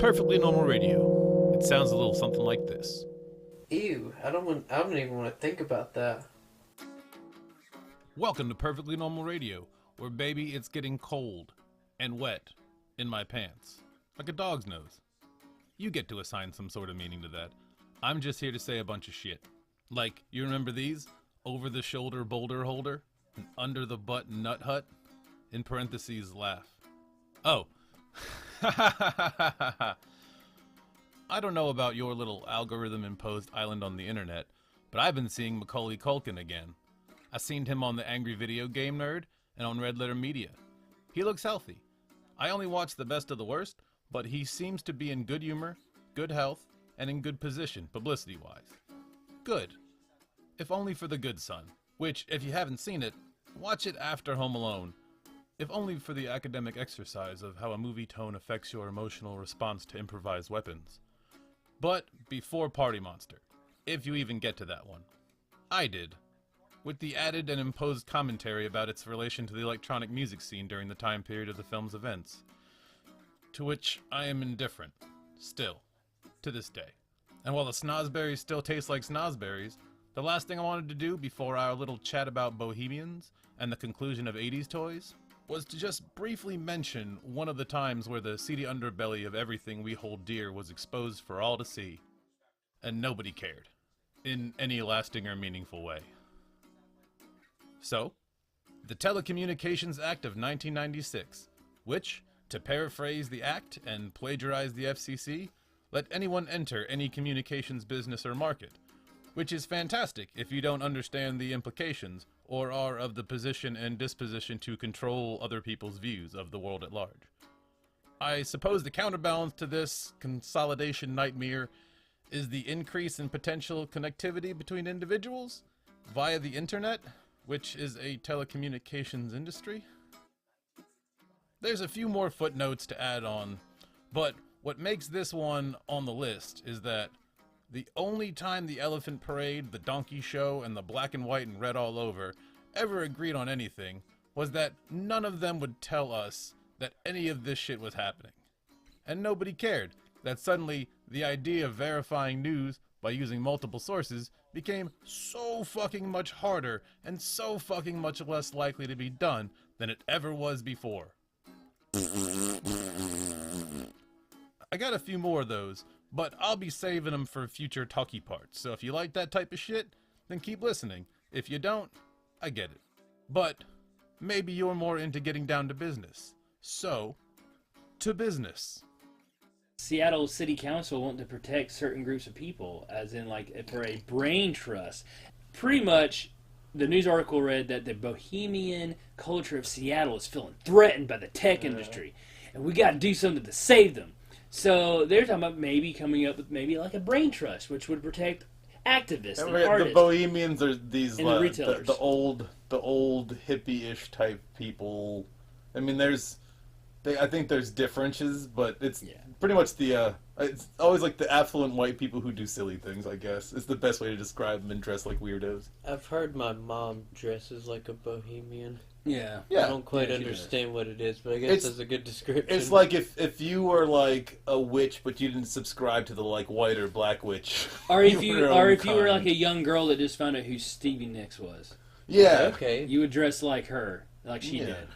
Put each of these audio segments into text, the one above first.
Perfectly Normal Radio. It sounds a little something like this. Ew, I don't even want to think about that. Welcome to Perfectly Normal Radio, where baby it's getting cold and wet in my pants, like a dog's nose. You get to assign some sort of meaning to that. I'm just here to say a bunch of shit. Like, you remember these? Over the shoulder boulder holder, and under the butt nut hut, in parentheses laugh. Oh. I don't know about your little algorithm-imposed island on the internet, but I've been seeing Macaulay Culkin again. I seen him on the Angry Video Game Nerd and on Red Letter Media. He looks healthy. I only watch the best of the worst, but he seems to be in good humor, good health, and in good position, publicity-wise. Good. If only for The Good Son, which, if you haven't seen it, watch it after Home Alone. If only for the academic exercise of how a movie tone affects your emotional response to improvised weapons. But before Party Monster, if you even get to that one. I did, with the added and imposed commentary about its relation to the electronic music scene during the time period of the film's events, to which I am indifferent, still, to this day. And while the snozberries still taste like snozberries, the last thing I wanted to do before our little chat about Bohemians and the conclusion of 80s toys was to just briefly mention one of the times where the seedy underbelly of everything we hold dear was exposed for all to see, and nobody cared, in any lasting or meaningful way. So, the Telecommunications Act of 1996, which, to paraphrase the act and plagiarize the FCC, let anyone enter any communications business or market, which is fantastic if you don't understand the implications or are of the position and disposition to control other people's views of the world at large. I suppose the counterbalance to this consolidation nightmare is the increase in potential connectivity between individuals via the internet, which is a telecommunications industry. There's a few more footnotes to add on, but what makes this one on the list is that the only time the Elephant Parade, the Donkey Show, and the Black and White and Red All Over ever agreed on anything was that none of them would tell us that any of this shit was happening. And nobody cared that suddenly the idea of verifying news by using multiple sources became so fucking much harder and so fucking much less likely to be done than it ever was before. I got a few more of those, but I'll be saving them for future talkie parts, so if you like that type of shit, then keep listening. If you don't, I get it. But maybe you're more into getting down to business. So, to business. Seattle City Council wanting to protect certain groups of people, as in like for a brain trust. Pretty much, the news article read that the bohemian culture of Seattle is feeling threatened by the tech industry, and we got to do something to save them. So they're talking about maybe coming up with maybe like a brain trust, which would protect activists and artists. The Bohemians are these and the retailers. the old hippie-ish type people. I mean, I think there's differences, but it's pretty much it's always like the affluent white people who do silly things, I guess. It's the best way to describe them and dress like weirdos. I've heard my mom dresses like a bohemian. Yeah. I don't quite understand what it is, but I guess that's a good description. It's like if you were like a witch, but you didn't subscribe to the like white or black witch. Or if you were like a young girl that just found out who Stevie Nicks was. Yeah. Okay. You would dress like her, like she did,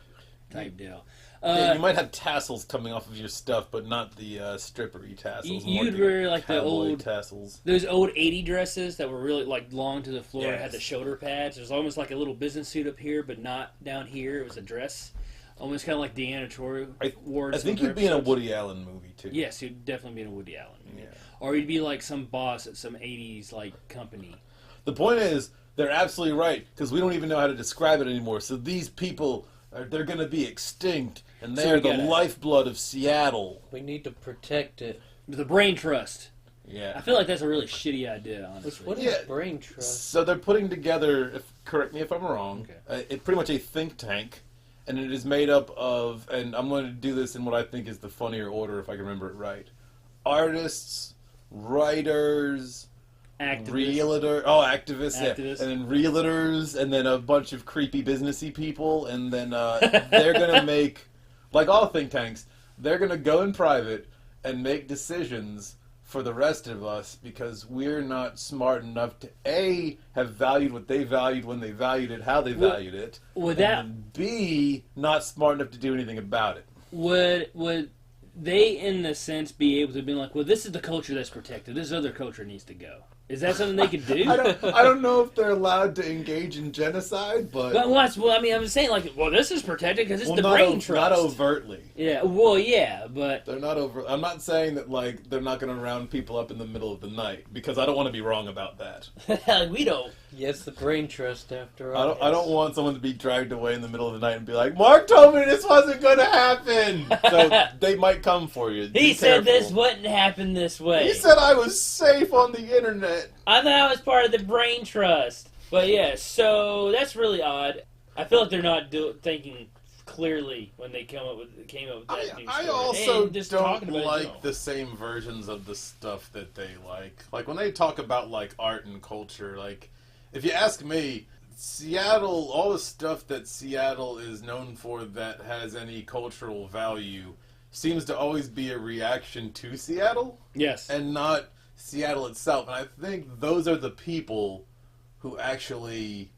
type deal. You might have tassels coming off of your stuff, but not the strippery tassels. You'd wear like the old tassels. Those old 80 dresses that were really like long to the floor and Yes. had the shoulder pads. It was almost like a little business suit up here, but not down here. It was a dress. Almost kind of like Deanna Troy wore. I think you'd be in a Woody Allen movie, too. Yes, you'd definitely be in a Woody Allen movie. Yeah. Or you'd be like some boss at some 80s like company. The point is, they're absolutely right, because we don't even know how to describe it anymore. So these people, they're going to be extinct, and they're the lifeblood of Seattle. We need to protect it. The brain trust. Yeah. I feel like that's a really shitty idea, honestly. What is brain trust? So they're putting together, correct me if I'm wrong, Okay. pretty much a think tank, and it is made up of, and I'm going to do this in what I think is the funnier order if I can remember it right, artists, writers, Activists. Activists, yeah. Activists. And then realtors, and then a bunch of creepy businessy people, and then they're going to make, like all think tanks, they're going to go in private and make decisions for the rest of us because we're not smart enough to A, have valued what they valued when they valued it, how they valued it, and B, not smart enough to do anything about it. Would they, in a sense, be able to be like, well, this is the culture that's protected. This other culture needs to go. Is that something they could do? I don't know if they're allowed to engage in genocide, but... Well, I mean, I'm saying, like, well, this is protected because it's the brain trust. Not overtly. Yeah, well, yeah, but... They're not over... I'm not saying that, like, they're not going to round people up in the middle of the night, because I don't want to be wrong about that. We don't. Yeah, it's the brain trust, after all. I don't want someone to be dragged away in the middle of the night and be like, Mark told me this wasn't going to happen! So they might come for you. He said this wouldn't happen this way. He said I was safe on the internet. I thought I was part of the brain trust. But yeah, so that's really odd. I feel like they're not thinking clearly when they came up with that new story. I also just don't like the same versions of the stuff that they like. Like when they talk about like art and culture, like if you ask me, Seattle, all the stuff that Seattle is known for that has any cultural value seems to always be a reaction to Seattle. Yes. And not Seattle itself. And I think those are the people who actually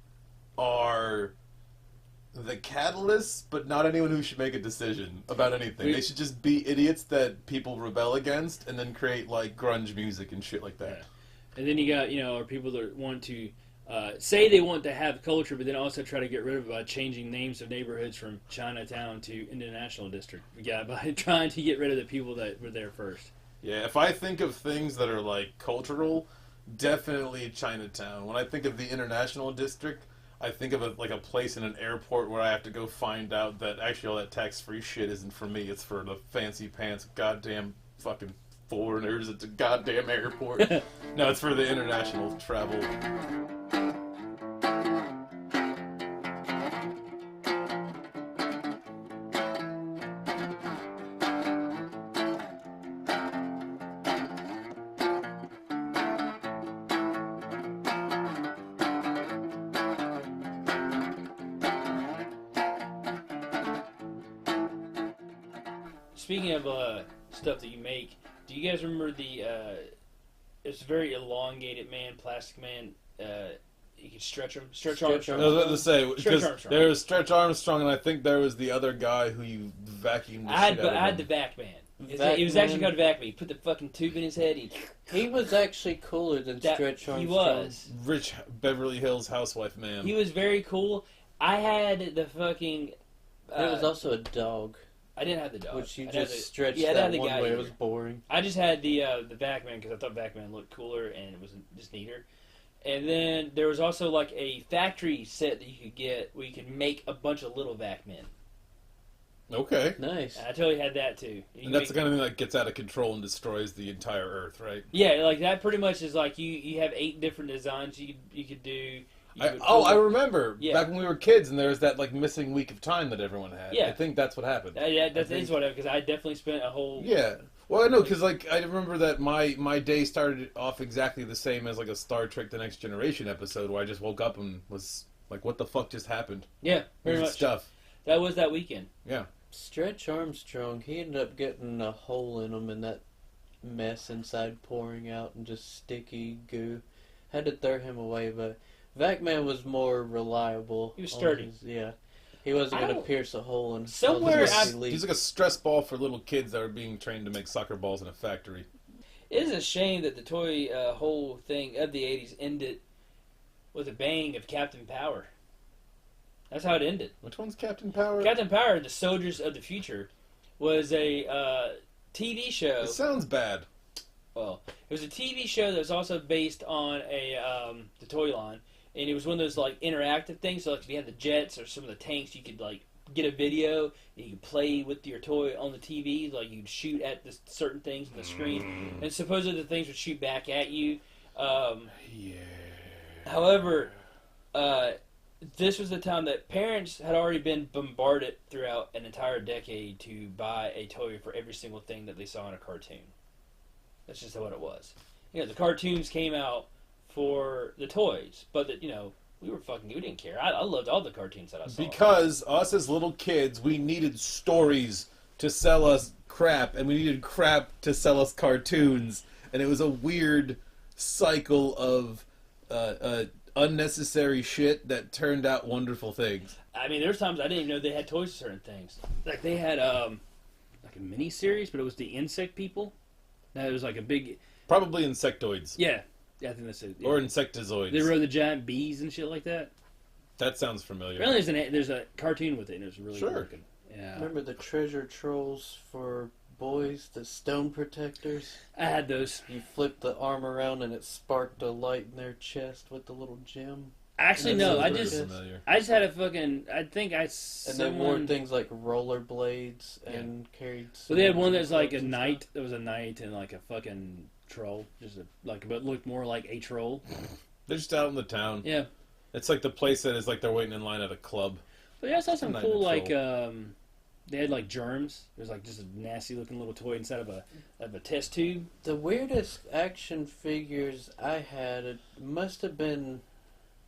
are the catalysts, but not anyone who should make a decision about anything. They should just be idiots that people rebel against and then create like grunge music and shit like that. Yeah. And then you got, or people that want to say they want to have culture, but then also try to get rid of it by changing names of neighborhoods from Chinatown to International District. Yeah, by trying to get rid of the people that were there first. Yeah, if I think of things that are like cultural, definitely Chinatown. When I think of the International District, I think of a place in an airport where I have to go find out that actually all that tax-free shit isn't for me. It's for the fancy pants goddamn fucking foreigners at the goddamn airport. No, it's for the international travel. Speaking of stuff that you make, do you guys remember it's a very elongated man, plastic man, you could stretch him? Stretch Armstrong. I was about to say, because Armstrong. there was Stretch Armstrong, and I think there was the other guy who you vacuumed the shit out of I had him. the Vac Man. He was actually called Vac Man. He put the fucking tube in his head. He was actually cooler than Stretch Armstrong. He was. Rich Beverly Hills housewife man. He was very cool. I had the fucking... there was also a dog. I didn't have the dog. Which you just stretched that one way. It was boring. I just had the Vac Man because I thought Vac Man looked cooler and it was just neater. And then there was also like a factory set that you could get where you could make a bunch of little Vac Men. Okay. Nice. And I totally had that too. And that's the kind of thing that gets out of control and destroys the entire Earth, right? Yeah, like that pretty much is like you have 8 different designs you could do. I remember back when we were kids, and there was that like missing week of time that everyone had. Yeah, I think that's what happened. Yeah, that is what happened because I definitely spent a whole. Yeah, well, I know because like I remember that my day started off exactly the same as like a Star Trek: The Next Generation episode where I just woke up and was like, "What the fuck just happened?" Yeah, very much stuff. That was that weekend. Yeah. Stretch Armstrong, he ended up getting a hole in him and that mess inside pouring out and just sticky goo. Had to throw him away, but Vac-Man was more reliable. He was sturdy. He wasn't going to pierce a hole in somewhere. He's like a stress ball for little kids that are being trained to make soccer balls in a factory. It is a shame that the toy whole thing of the 80s ended with a bang of Captain Power. That's how it ended. Which one's Captain Power? Captain Power, the Soldiers of the Future, was a TV show. It sounds bad. Well, it was a TV show that was also based on the toy line, and it was one of those like interactive things. So like if you had the jets or some of the tanks, you could like get a video and you could play with your toy on the TV. Like you'd shoot at the certain things on the screen, and supposedly the things would shoot back at you. However, this was the time that parents had already been bombarded throughout an entire decade to buy a toy for every single thing that they saw in a cartoon. That's just what it was. The cartoons came out for the toys, but we didn't care. I loved all the cartoons that I saw. Because us as little kids, we needed stories to sell us crap, and we needed crap to sell us cartoons, and it was a weird cycle of unnecessary shit that turned out wonderful things. I mean, there's times I didn't even know they had toys for certain things. Like they had like a mini series, but it was the insect people. That was like a big, Probably insectoids. yeah, I think that's it. Or insectozoids. They rode the giant bees and shit like that. That sounds familiar. Apparently, there's a cartoon with it, and it was really Sure. good looking. Yeah, Remember the treasure trolls for boys, the stone protectors? I had those. You flipped the arm around and it sparked a light in their chest with the little gem. Actually, That no, sounds I very just familiar. I just had a fucking. I think I. And they wore things like rollerblades and carried. So they had one swords that was like a and knight. There was a knight and like a fucking troll, but looked more like a troll. They're just out in the town. Yeah, It's like the place that is like they're waiting in line at a club. but yeah, I saw some Knight cool and like troll. they had like germs. It was like just a nasty looking little toy inside of a test tube. The weirdest action figures I had, it must have been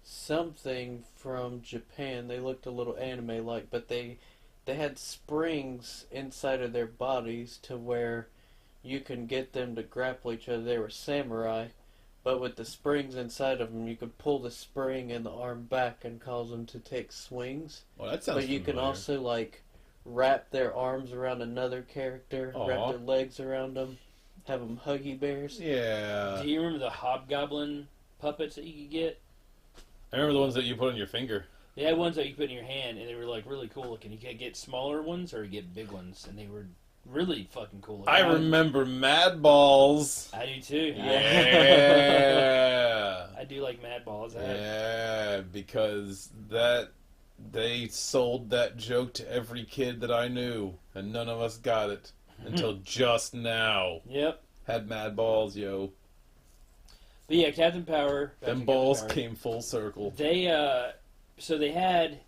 something from Japan. They looked a little anime-like, but they had springs inside of their bodies to where you can get them to grapple each other. They were samurai, but with the springs inside of them, you could pull the spring and the arm back and cause them to take swings. Well, that sounds But you can familiar. also like wrap their arms around another character, Aw. wrap their legs around them, have them huggy bears. Yeah. Do you remember the hobgoblin puppets that you could get? I remember the ones that you put on your finger. They had ones that you put in your hand, and they were like really cool looking. You could get smaller ones or you get big ones, and they were really fucking cool looking. I remember Mad Balls. I do too. Yeah. I do like Mad Balls. Yeah, because they sold that joke to every kid that I knew, and none of us got it until just now. Yep. Had Mad Balls, yo. But yeah, Captain Power. Them balls came full circle. They so they had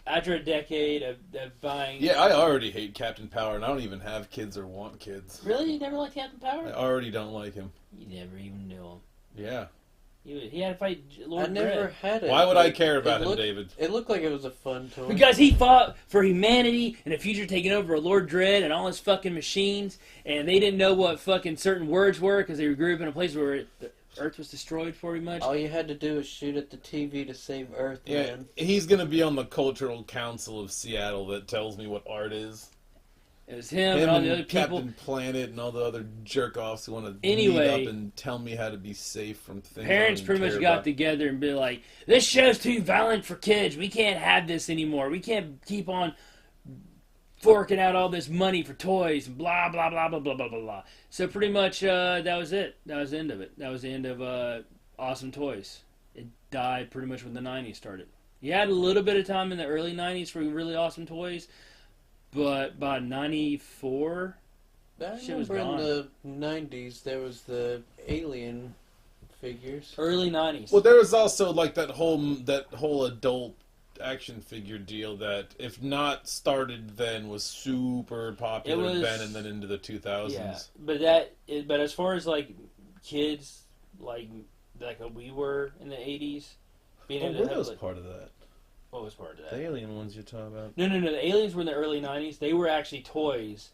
after a decade of buying. Yeah, I already hate Captain Power, and I don't even have kids or want kids. Really, you never liked Captain Power? I already don't like him. You never even knew him. Yeah. He had to fight Lord I never Dredd. had it. Why would I but care it about him, looked- David? It looked like it was a fun toy. Because he fought for humanity and the future taking over a Lord Dredd and all his fucking machines, and they didn't know what fucking certain words were because they grew up in a place where the Earth was destroyed pretty much. All you had to do was shoot at the TV to save Earth, Yeah, man. he's gonna be on the Cultural Council of Seattle that tells me what art is. It was him and all the other people. Captain Planet and all the other jerk-offs who want to Anyway, meet up and tell me how to be safe from things. Parents pretty much got together and be like, this show's too violent for kids. We can't have this anymore. We can't keep on forking out all this money for toys and blah, blah, blah, blah, blah, blah, blah, blah. So pretty much that was it. That was the end of it. That was the end of Awesome Toys. It died pretty much when the 90s started. You had a little bit of time in the early 90s for really awesome toys, but by 94... I Shit was remember in gone. the 90s there was the alien figures. Early 90s. Well, there was also like that whole adult action figure deal that, if not started then, was super popular It was- then and then into the 2000s. Yeah, but as far as like kids, like we were in the 80s, being Oh, able were to have, those like, part of that? what was part of that? The alien ones you're talking about? No. The aliens were in the early 90s. They were actually toys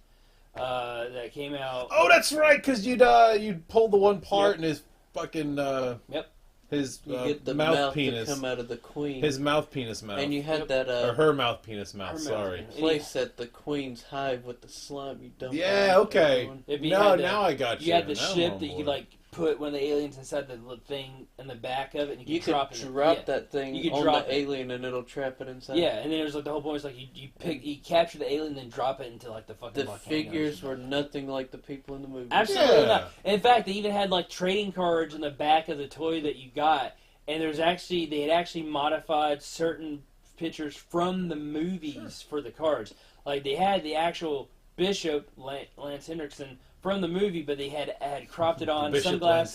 that came out. Oh, that's right, because you'd pull the one part and his fucking Yep. his You get the mouth mouth penis, to come out of the queen. his mouth penis mouth, and you had Yep. that or her mouth penis mouth. Her mouth Sorry. penis. place at the queen's hive with the slime you dump. Yeah, on okay. everyone. If you No, had the- now I got you. You had the Now I'm ship on that you could board. like put one of the aliens inside the little thing in the back of it, and You could drop could it. drop Yeah. that thing You could on drop the it. alien and it'll trap it inside. Yeah, and then there's like the whole point is like you capture the alien, then drop it into like the fucking The volcano. figures were nothing like the people in the movie. Absolutely Yeah. not. In fact, they even had like trading cards in the back of the toy that you got, and they had actually modified certain pictures from the movies for the cards. Like they had the actual Bishop Lance Hendrickson from the movie, but they had cropped it on Bishop Lance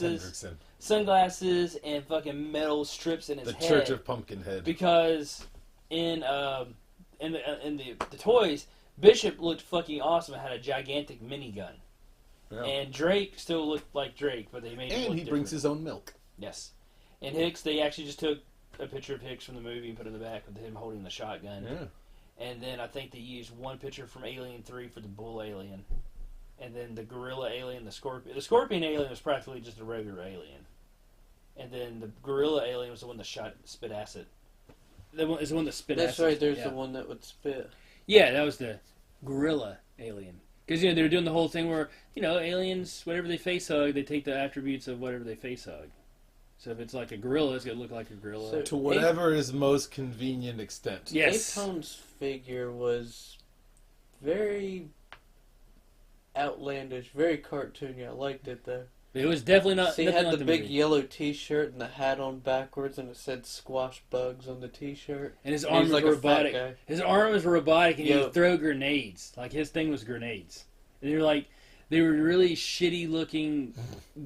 sunglasses, Hendrickson, and fucking metal strips in his the head. Church of Pumpkinhead. Because in the toys, Bishop looked fucking awesome and had a gigantic minigun. Yeah. And Drake still looked like Drake, but they made him And look he brings different. his own milk. Yes. And Hicks, they actually just took a picture of Hicks from the movie and put it in the back with him holding the shotgun. Yeah. And then I think they used one picture from Alien 3 for the bull alien. And then the gorilla alien, the scorpion. The scorpion alien was practically just a regular alien. And then the gorilla alien was the one that spit acid. The one is the one that spit acid. That's right, there's the one that would spit. Yeah, that was the gorilla alien. Because, they were doing the whole thing where, aliens, whatever they face hug, they take the attributes of whatever they face hug. So if it's like a gorilla, it's going to look like a gorilla. So to whatever is most convenient extent. Yes. Atom's figure was very outlandish, very cartoony. I liked it, though. It was definitely not. See, he had like the big movie. yellow T-shirt and the hat on backwards, and it said "squash bugs" on the T-shirt. And his And arm he's was like a robotic. fat guy. His arm was robotic, and he Yo. would throw grenades. Like his thing was grenades. And they were really shitty looking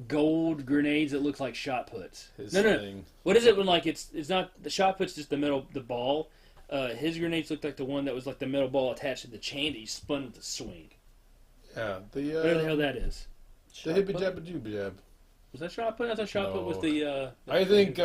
gold grenades that looked like shot puts. His No. thing. What is it when it's not the shot put's just the ball? His grenades looked like the one that was like the metal ball attached to the chain that he spun with the swing. Yeah, Whatever the hell that is. the hibba jabba jooba jab. Was that shot put? I thought shot put was No. the. I think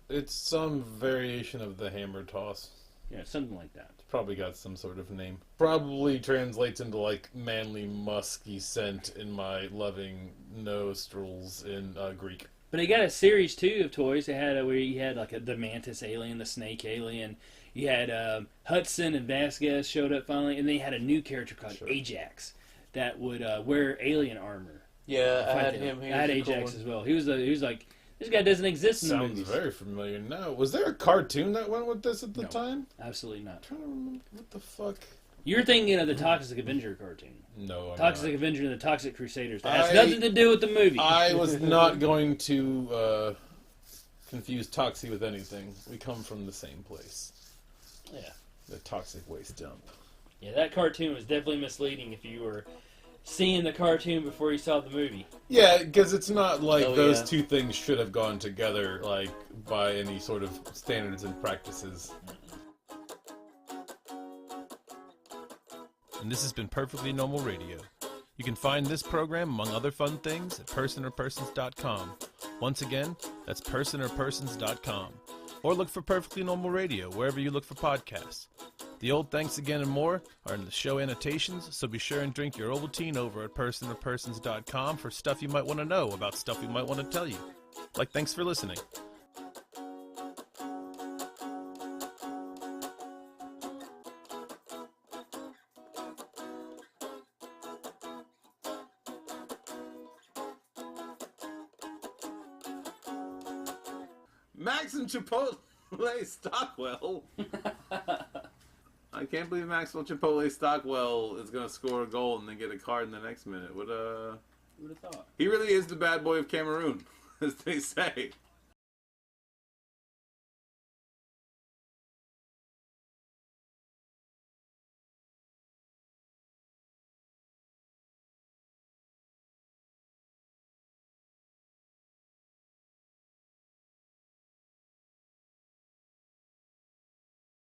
it's some variation of the hammer toss. Yeah, something like that. It's probably got some sort of name. Probably translates into like manly, musky scent in my loving nostrils in Greek. But they got a series too of toys. They had where you had like the mantis alien, the snake alien. You had Hudson and Vasquez showed up finally, and then you had a new character called Ajax that would wear alien armor. Yeah, I had him. I had Ajax as well. He was like, this guy doesn't exist in the Sounds movies. very familiar now. Was there a cartoon that went with this at the No. time? Absolutely not. I'm trying to remember what the fuck. You're thinking of the Toxic Avenger cartoon. No, I'm Toxic not. Avenger and the Toxic Crusaders. That has nothing to do with the movie. I was not going to confuse Toxie with anything. We come from the same place. Yeah. The toxic waste dump. Yeah, that cartoon was definitely misleading if you were seeing the cartoon before you saw the movie. Yeah, because it's not like those yeah. two things should have gone together, like, by any sort of standards and practices. And this has been Perfectly Normal Radio. You can find this program, among other fun things, at PersonorPersons.com. Once again, that's PersonorPersons.com. Or look for Perfectly Normal Radio wherever you look for podcasts. The old thanks again and more are in the show annotations, so be sure and drink your Ovaltine over at PersonorPersons.com for stuff you might want to know about stuff we might want to tell you. Like, thanks for listening. Max and Chipotle Stockwell. I can't believe Maxwell Chipotle Stockwell is going to score a goal and then get a card in the next minute. Who would have thought? He really is the bad boy of Cameroon, as they say.